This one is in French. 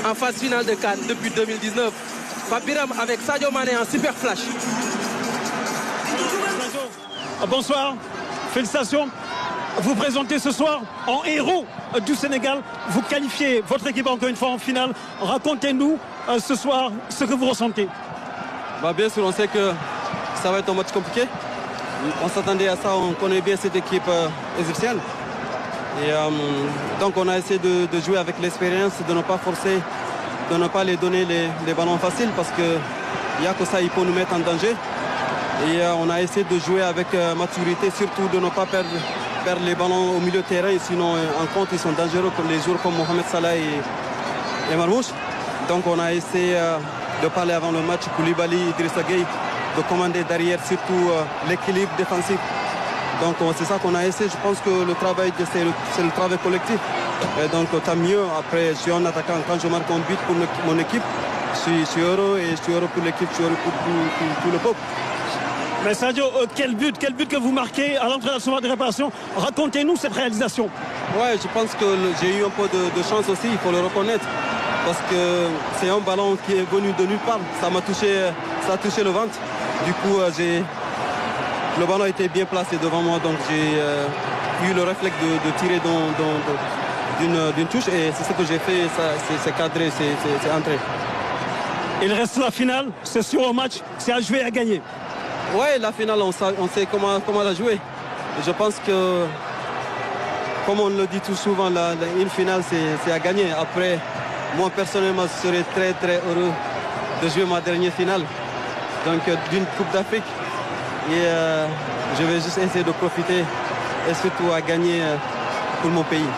en phase finale de CAN depuis 2019. Pape Biram avec Sadio Mané en super flash. Bonsoir, félicitations. Vous présentez ce soir en héros du Sénégal. Vous qualifiez votre équipe encore une fois en finale. Racontez-nous ce soir ce que vous ressentez. Bien sûr, on sait que ça va être un match compliqué. On s'attendait à ça, on connaît bien cette équipe égyptienne. Et donc on a essayé de jouer avec l'expérience, de ne pas forcer, de ne pas les donner les ballons faciles parce qu'il n'y a que ça, il peut nous mettre en danger. Et on a essayé de jouer avec maturité, surtout de ne pas perdre les ballons au milieu de terrain. Sinon, en compte, ils sont dangereux pour les joueurs comme Mohamed Salah et Marmouche. Donc on a essayé de parler avant le match, Koulibaly, Idrissa Gueye, de commander derrière, surtout l'équilibre défensif. Donc c'est ça qu'on a essayé. Je pense que le travail, c'est le travail collectif. Et donc tant mieux. Après, je suis un attaquant. Quand je marque un but pour mon équipe, je suis heureux et je suis heureux pour l'équipe, je suis heureux pour tout le peuple. Mais Sadio, quel but que vous marquez à l'entrée de réparation. Racontez-nous cette réalisation. Ouais, je pense que j'ai eu un peu de chance aussi, il faut le reconnaître. Parce que c'est un ballon qui est venu de nulle part. Ça a touché le ventre. Du coup, le ballon était bien placé devant moi, donc j'ai eu le réflexe de tirer d'une touche et c'est ce que j'ai fait, c'est cadré, c'est entré. Il reste la finale, c'est sur un match, c'est à jouer et à gagner. Oui, la finale, on sait comment la jouer. Je pense que, comme on le dit tout souvent, une finale, c'est à gagner. Après, moi, personnellement, je serais très, très heureux de jouer ma dernière finale, donc d'une Coupe d'Afrique. Et je vais juste essayer de profiter et surtout à gagner pour mon pays.